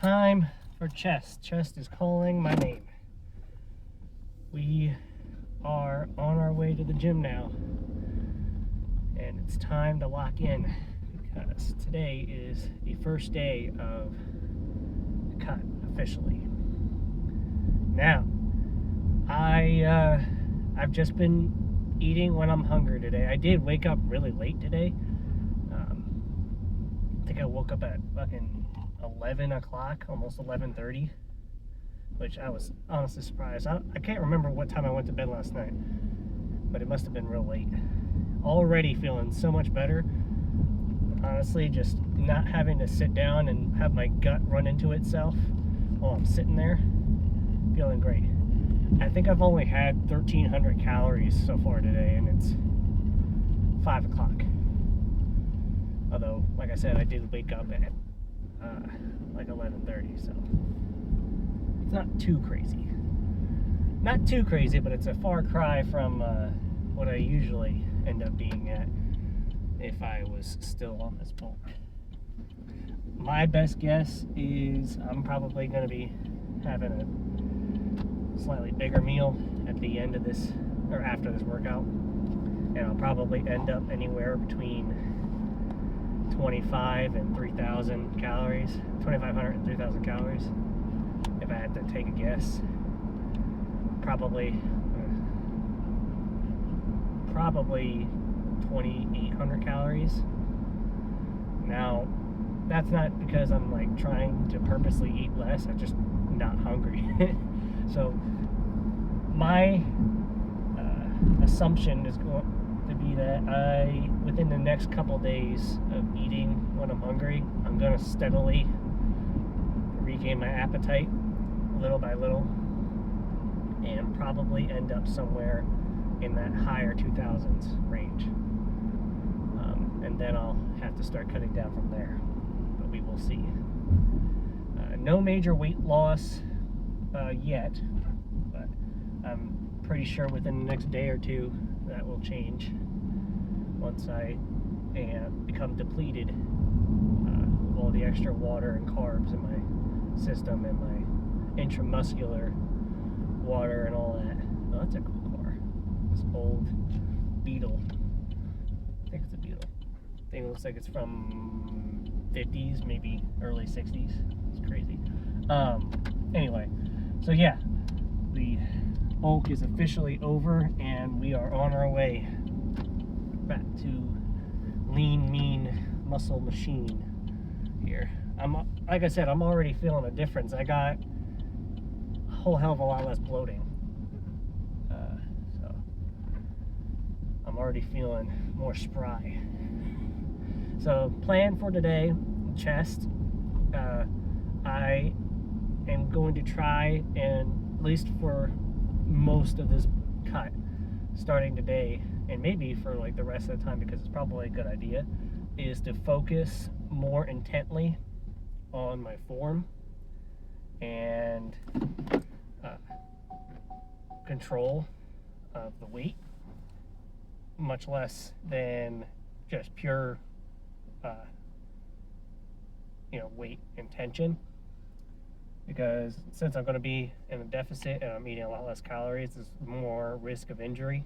time for chest. Chest is calling my name. We are on our way to the gym now, and it's time to lock in because today is the first day of the cut officially. Now, I've just been eating when I'm hungry today. I did wake up really late today. I think I woke up at fucking 11 o'clock, almost 11:30, which I was honestly surprised. I can't remember what time I went to bed last night, but it must have been real late. Already feeling so much better. Honestly, just not having to sit down and have my gut run into itself while I'm sitting there, feeling great. I think I've only had 1,300 calories so far today, and it's 5 o'clock. Although, like I said, I did wake up at like 11:30, so it's not too crazy. Not too crazy, but it's a far cry from what I usually end up being at if I was still on this bulk. My best guess is I'm probably going to be having a slightly bigger meal at the end of this, or after this workout, and I'll probably end up anywhere between 2,500 and 3,000 calories, 2,500 and 3,000 calories, if I had to take a guess. Probably 2,800 calories. Now, that's not because I'm like trying to purposely eat less, I'm just not hungry. So my assumption is going to be that within the next couple days of eating when I'm hungry, I'm going to steadily regain my appetite little by little and probably end up somewhere in that higher 2000s range. And then I'll have to start cutting down from there, but we will see. No major weight loss yet, but I'm pretty sure within the next day or two that will change once I become depleted of all the extra water and carbs in my system and my intramuscular water and all that. Oh, that's a cool car. This old Beetle. I think it's a Beetle. I think it looks like it's from 50s, maybe early 60s. It's crazy. Anyway, so yeah, the bulk is officially over and we are on our way back to lean, mean muscle machine here. Like I said, I'm already feeling a difference. I got a whole hell of a lot less bloating. So I'm already feeling more spry. So plan for today, chest. I am going to try, and at least for most of this cut, starting today, and maybe for like the rest of the time, because it's probably a good idea, is to focus more intently on my form and control of the weight, much less than just pure weight and tension. Because since I'm going to be in a deficit and I'm eating a lot less calories, there's more risk of injury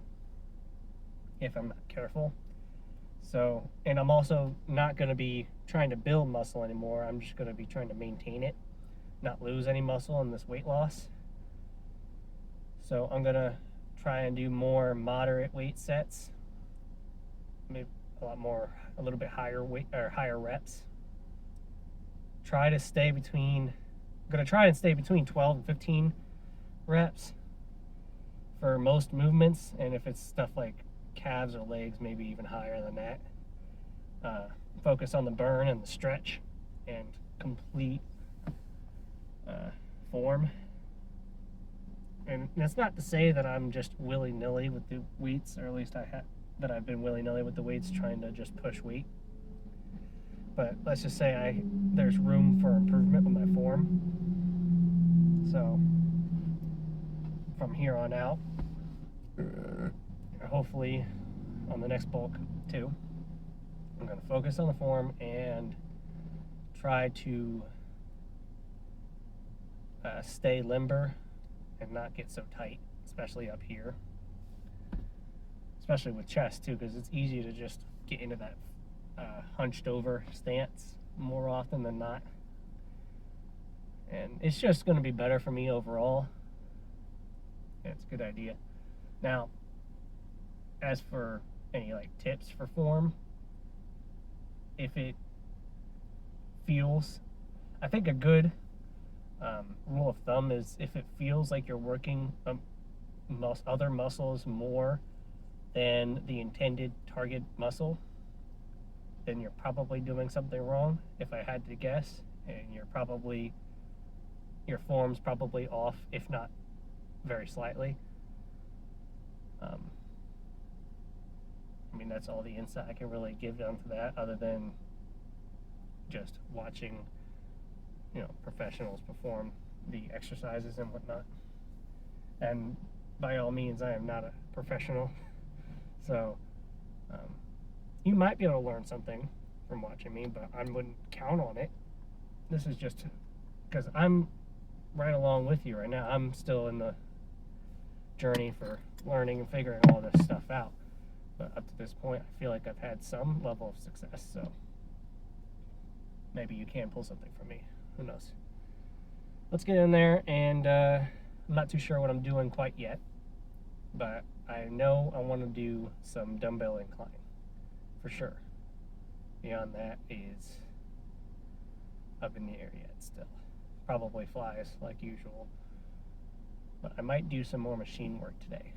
if I'm not careful. So, and I'm also not going to be trying to build muscle anymore. I'm just going to be trying to maintain it, not lose any muscle in this weight loss. So I'm going to try and do more moderate weight sets, maybe a little bit higher weight or higher reps. I'm going to try and stay between 12 and 15 reps for most movements, and if it's stuff like calves or legs, maybe even higher than that. Focus on the burn and the stretch and complete form. And that's not to say that I'm just willy-nilly with the weights, or at least I've been willy-nilly with the weights trying to just push weight. But let's just say there's room for improvement with my form. So from here on out, hopefully on the next bulk too, I'm going to focus on the form and try to stay limber and not get so tight, especially up here, especially with chest too, because it's easy to just get into that hunched over stance more often than not. And it's just going to be better for me overall. Yeah, it's a good idea. Now, as for any like tips for form, if it feels, I think a good rule of thumb is if it feels like you're working other muscles more than the intended target muscle, then you're probably doing something wrong, if I had to guess, and your form's probably off, if not very slightly. I mean, that's all the insight I can really give onto that, other than just watching, professionals perform the exercises and whatnot. And by all means, I am not a professional, so you might be able to learn something from watching me, but I wouldn't count on it. This is just because I'm right along with you right now. I'm still in the journey for learning and figuring all this stuff out. But up to this point, I feel like I've had some level of success, so maybe you can pull something from me. Who knows? Let's get in there, and I'm not too sure what I'm doing quite yet, but I know I want to do some dumbbell incline for sure. Beyond that is up in the air yet still. Probably flies like usual, but I might do some more machine work today.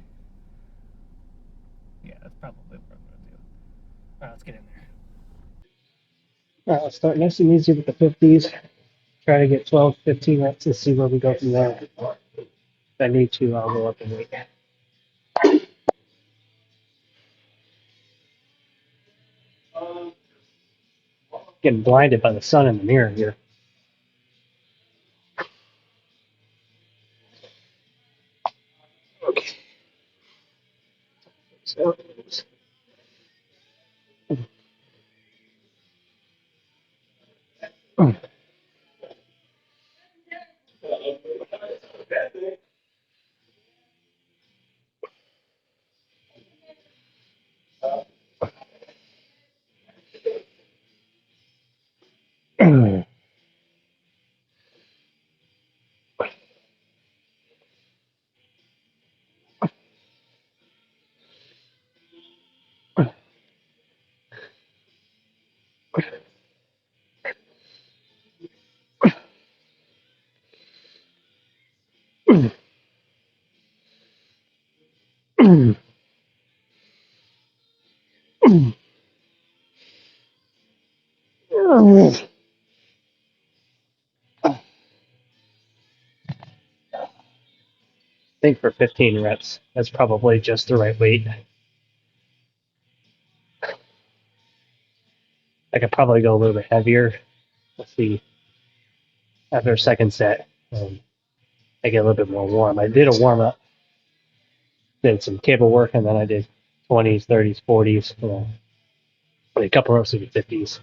Yeah, that's probably what I'm going to do. All right, let's get in there. All right, let's start nice and easy with the 50s. Try to get 12, 15 reps and see where we go from there. If I need to, I'll go up and wait. Getting blinded by the sun in the mirror here. Okay. So, I think for 15 reps, that's probably just the right weight. I could probably go a little bit heavier. Let's see. After a second set, I get a little bit more warm. I did a warm up, did some cable work, and then I did 20s, 30s, 40s, a couple reps of the 50s.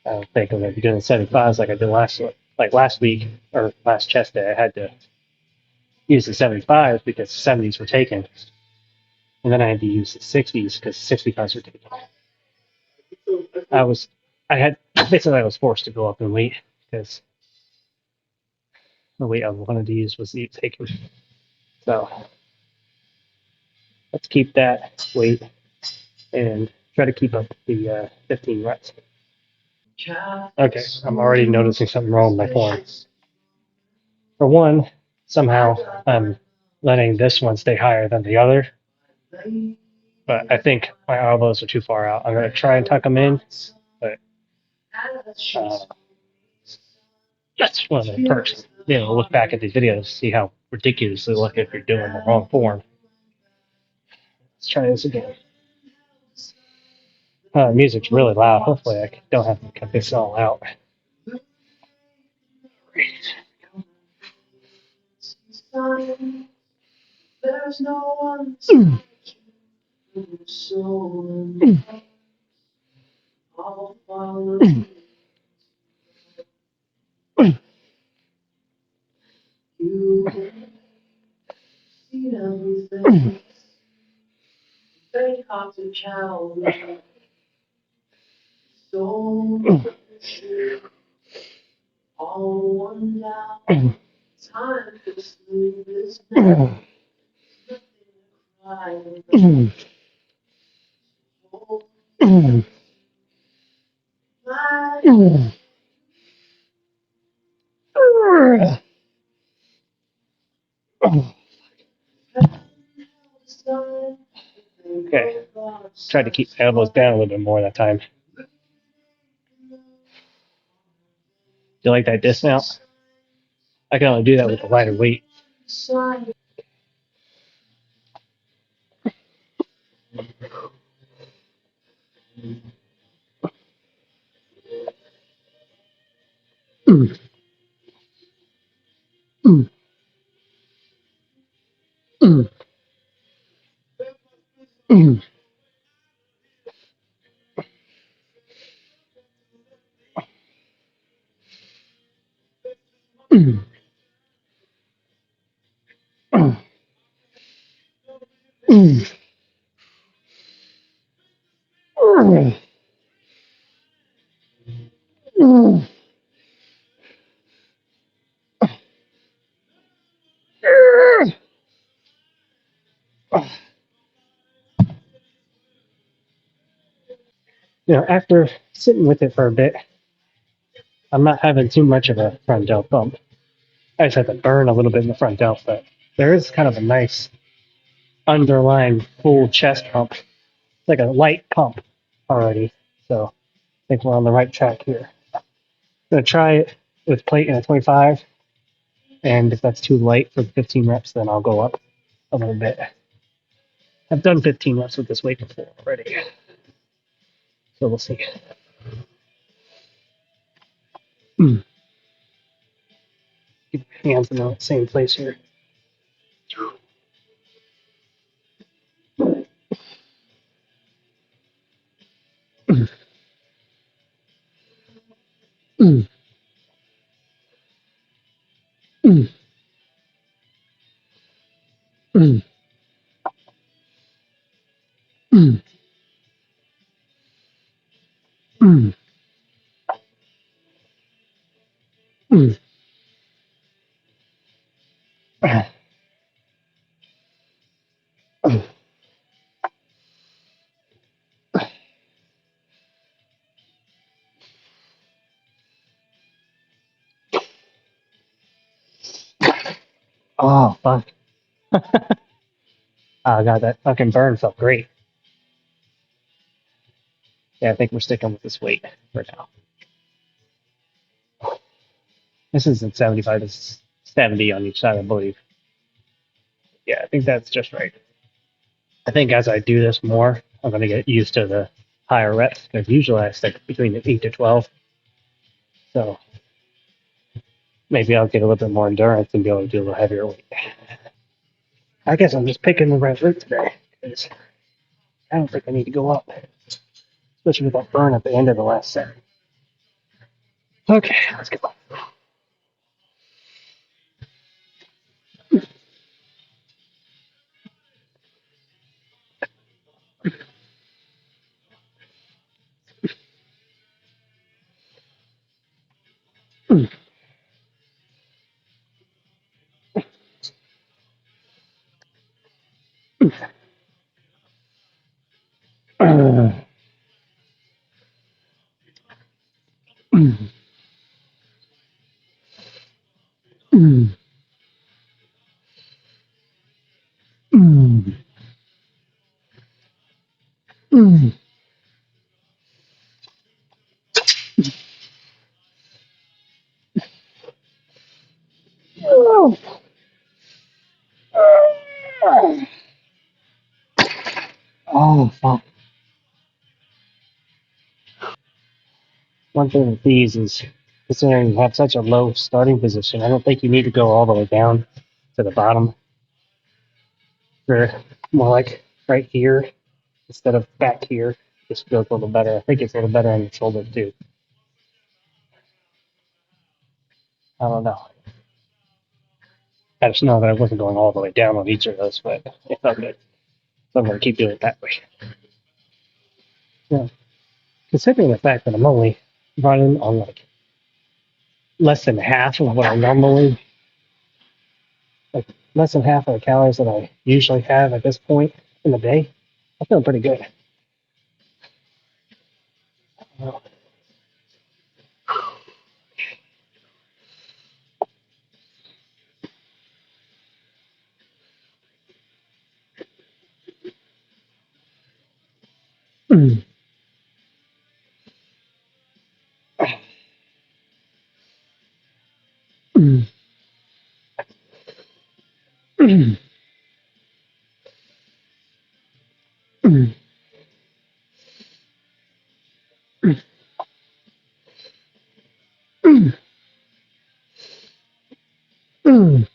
I don't think I'm going to be doing the 75s like I did last week or last chest day. I had to use the 75s because the 70s were taken, and then I had to use the 60s because the 65s were taken. I was forced to go up in weight because the weight I wanted to use was taken. So let's keep that weight and try to keep up the 15 reps. Okay, I'm already noticing something wrong with my form. For one, somehow I'm letting this one stay higher than the other, but I think my elbows are too far out. I'm going to try and tuck them in, but that's one of the perks. Look back at these videos, see how ridiculous they look if you're doing the wrong form. Let's try this again. Music's really loud. Hopefully I don't have to cut this all out. There's no one. Okay. Tried to keep my elbows down a little bit more that time. Do you like that dismount? I can only do that with a lighter weight. After sitting with it for a bit, I'm not having too much of a front delt bump. I just have to burn a little bit in the front delt, but there is kind of a nice underlying full chest pump. It's like a light pump already. So I think we're on the right track here. I'm going to try it with plate and a 25. And if that's too light for 15 reps, then I'll go up a little bit. I've done 15 reps with this weight before already. So we'll see. Keep your hands in the same place here. Oh, fuck. Oh, God, that fucking burn felt great. Yeah, I think we're sticking with this weight for now. This isn't 75, it's 70 on each side, I believe. Yeah, I think that's just right. I think as I do this more, I'm going to get used to the higher reps because usually I stick between the 8 to 12. So maybe I'll get a little bit more endurance and be able to do a little heavier weight. I guess I'm just picking the right route today because I don't think I need to go up, especially with that burn at the end of the last set. Okay, let's go. Oh, fuck. One thing with these is considering you have such a low starting position, I don't think you need to go all the way down to the bottom. They're more like right here instead of back here. This feels a little better. I think it's a little better on the shoulder too. I don't know. I just know that I wasn't going all the way down on each of those, but it felt good. So I'm going to keep doing it that way. Yeah. Considering the fact that I'm only running on like less than half of what I normally, like less than half of the calories that I usually have at this point in the day, I'm feeling pretty good. Oh. Mm, mm, mm, mm, mm, mm,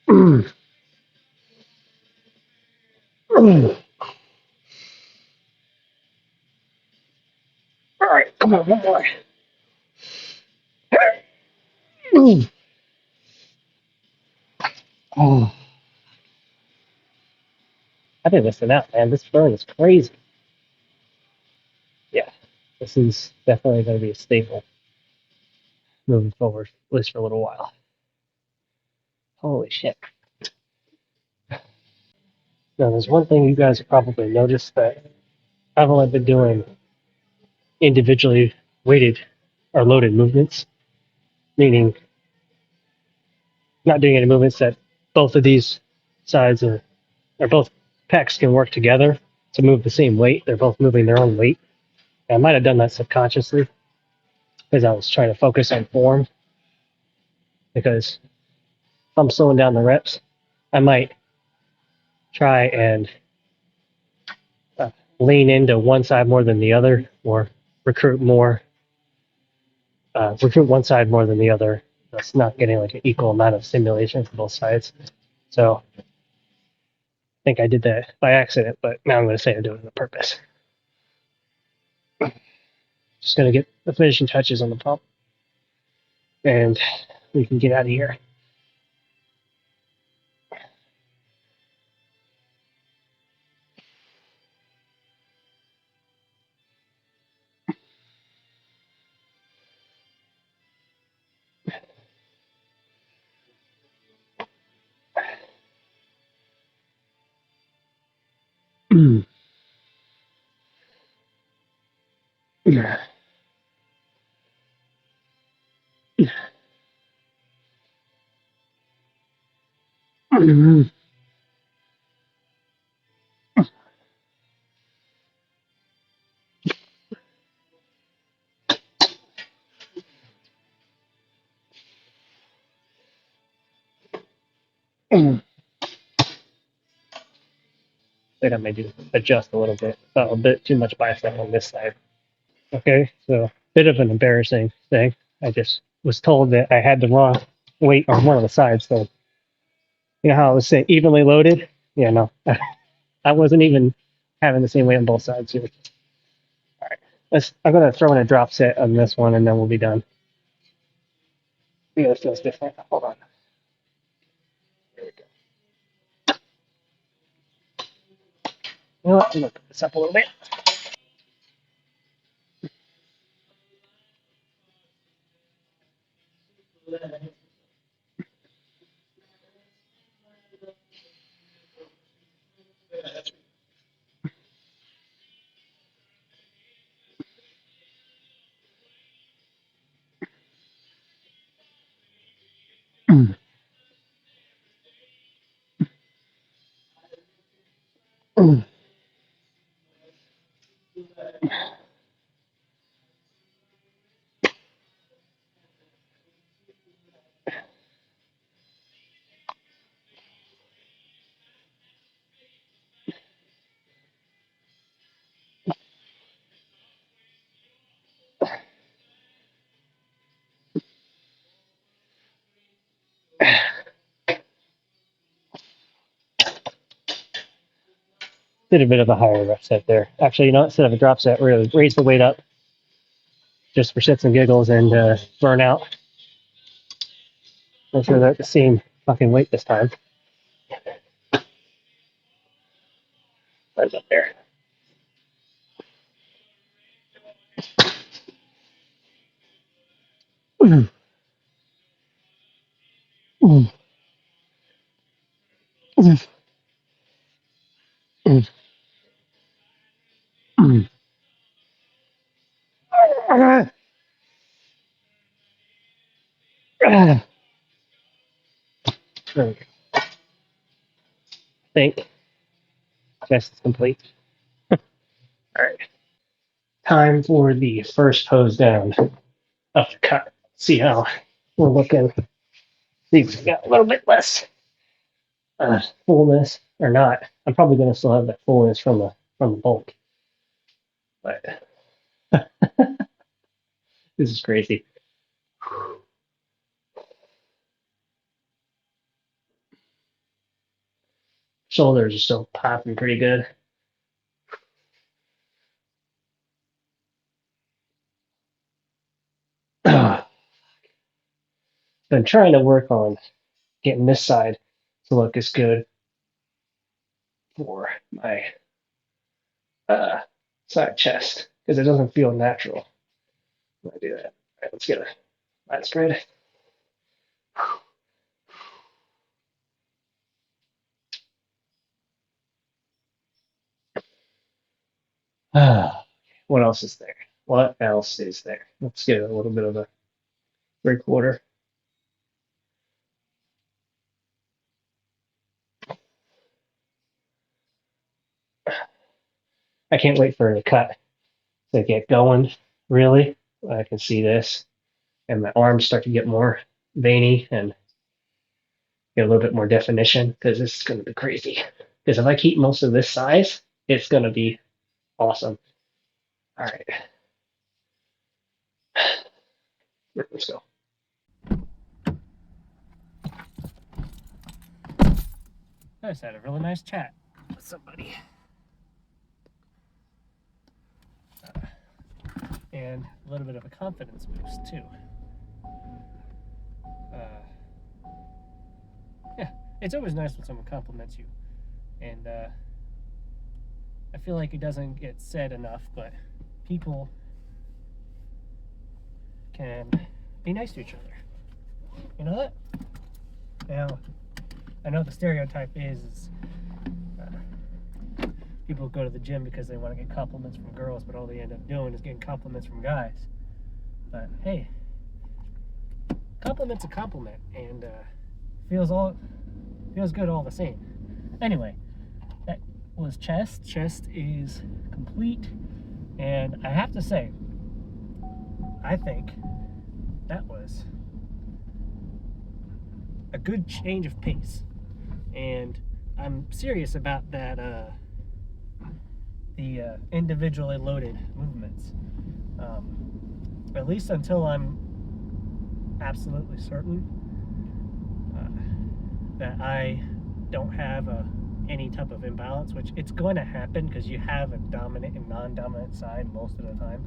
mm, mm. All right, come on, one more. Mm. Oh, I've been missing out, man. This burn is crazy. Yeah, this is definitely going to be a staple moving forward, at least for a little while. Holy shit. Now, there's one thing you guys have probably noticed that I've only been doing individually weighted or loaded movements, meaning not doing any movements that both of these sides or both pecs can work together to move the same weight. They're both moving their own weight. And I might have done that subconsciously because I was trying to focus on form. Because if I'm slowing down the reps, I might try and uh, lean into one side more than the other, or recruit more, recruit one side more than the other. That's not getting like an equal amount of stimulation from both sides. So I think I did that by accident, but now I'm going to say I do it on purpose. Just going to get the finishing touches on the pump, and we can get out of here. I think I may do adjust a little bit. A bit too much bicep on this side. Okay, so bit of an embarrassing thing. I just was told that I had the wrong weight on one of the sides. So you know how I was saying evenly loaded? Yeah, no, I wasn't even having the same weight on both sides here. All right, I'm gonna throw in a drop set on this one, and then we'll be done. Yeah, this feels different. Hold on. There we go. You know what? I'm gonna put this up a little bit. Did a bit of a higher rep set there. Actually, you know, instead of a drop set, really raise the weight up just for shits and giggles and burn out. Make sure they're at the same fucking weight this time. Right up there. Mm, mm, mm, mm, mm. Ah, ah. There we go. I think test is complete. All right. Time for the first pose down of the cut. See how we're looking. See if we got a little bit less fullness or not. I'm probably going to still have that fullness from the bulk, but this is crazy. Shoulders are still popping pretty good. Been trying to work on getting this side to look as good for my uh, side chest because it doesn't feel natural when I do that. All right, let's get a lat spread. What else is there? What else is there? Let's get a little bit of a 3/4. I can't wait for the cut to get going, really. I can see this, and my arms start to get more veiny and get a little bit more definition because this is going to be crazy. Because if I keep most of this size, it's going to be awesome. All right, let's go. I just had a really nice chat with somebody. And a little bit of a confidence boost, too. Yeah, it's always nice when someone compliments you. And I feel like it doesn't get said enough, but people can be nice to each other. You know that? Now, I know the stereotype is people go to the gym because they want to get compliments from girls, but all they end up doing is getting compliments from guys. But hey, compliment's a compliment, and feels good all the same. Anyway, that was chest. Chest is complete, and I have to say, I think that was a good change of pace, and I'm serious about that. The individually loaded movements, at least until I'm absolutely certain that I don't have any type of imbalance, which it's going to happen because you have a dominant and non-dominant side most of the time.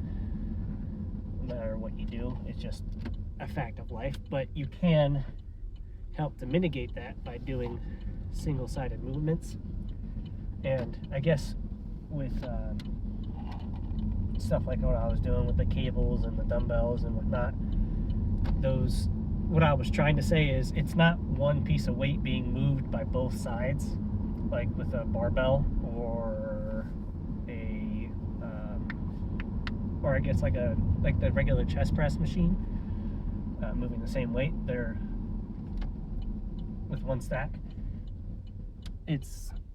No matter what you do, it's just a fact of life. But you can help to mitigate that by doing single-sided movements. And I guess with stuff like what I was doing with the cables and the dumbbells and whatnot, what I was trying to say is it's not one piece of weight being moved by both sides, like with a barbell or I guess like the regular chest press machine, moving the same weight. They're with one stack.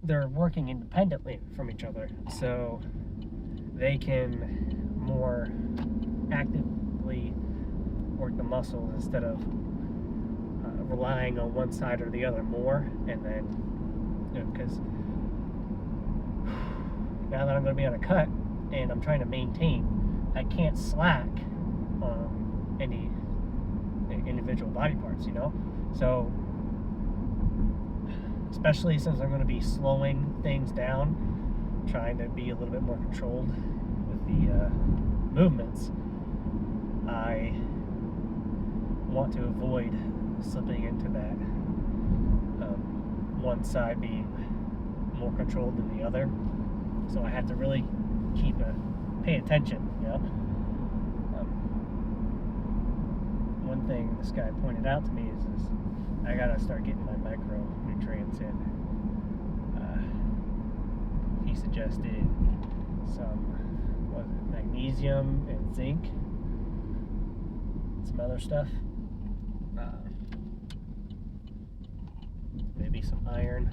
They're working independently from each other, so they can more actively work the muscles instead of relying on one side or the other more. And then, because now that I'm going to be on a cut and I'm trying to maintain, I can't slack on any individual body parts, So, especially since I'm going to be slowing things down, trying to be a little bit more controlled with the movements, I want to avoid slipping into that one side being more controlled than the other. So I have to really pay attention, one thing this guy pointed out to me is I gotta start getting my micronutrients in. He suggested some magnesium and zinc, some other stuff, maybe some iron.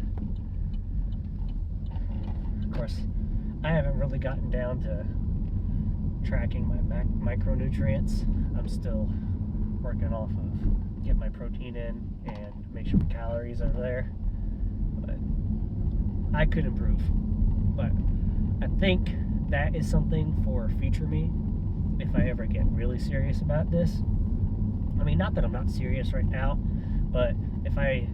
Of course, I haven't really gotten down to tracking my micronutrients. I'm still working off of get my protein in and make sure my calories are there, but I could improve. But I think that is something for future me if I ever get really serious about this. I mean, not that I'm not serious right now, but if I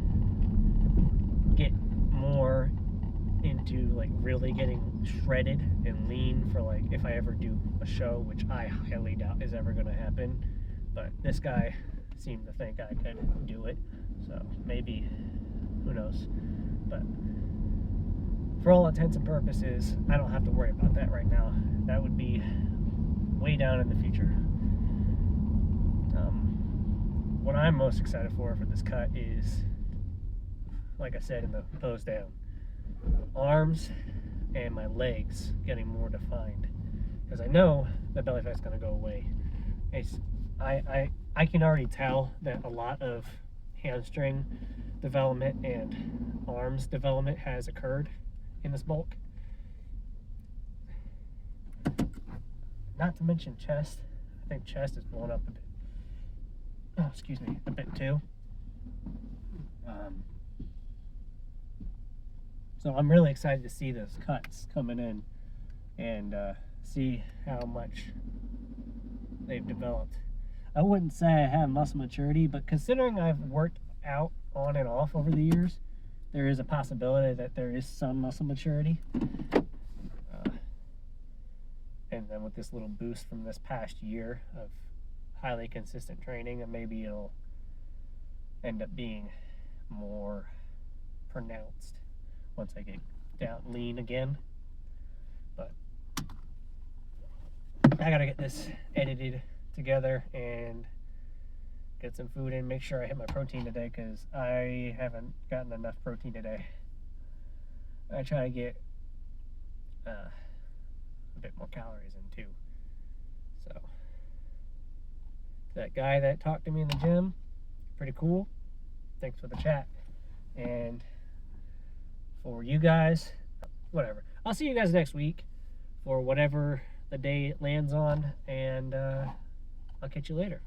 get more into like really getting shredded and lean for like if I ever do a show, which I highly doubt is ever going to happen, but this guy seemed to think I could do it, so maybe, who knows. But for all intents and purposes, I don't have to worry about that right now. That would be way down in the future. What I'm most excited for this cut is, like I said in the Posedown, arms and my legs getting more defined, because I know the belly fat's going to go away. I can already tell that a lot of hamstring development and arms development has occurred in this bulk. Not to mention chest. I think chest is blown up a bit. Oh, excuse me, a bit too. So I'm really excited to see those cuts coming in and see how much they've developed. I wouldn't say I have muscle maturity, but considering I've worked out on and off over the years, there is a possibility that there is some muscle maturity. And then with this little boost from this past year of highly consistent training, and maybe it'll end up being more pronounced once I get down lean again. But I gotta get this edited together and get some food in, make sure I hit my protein today, because I haven't gotten enough protein today. I try to get a bit more calories in too. So that guy that talked to me in the gym, pretty cool. Thanks for the chat. And for you guys, whatever, I'll see you guys next week for whatever the day it lands on, and I'll catch you later.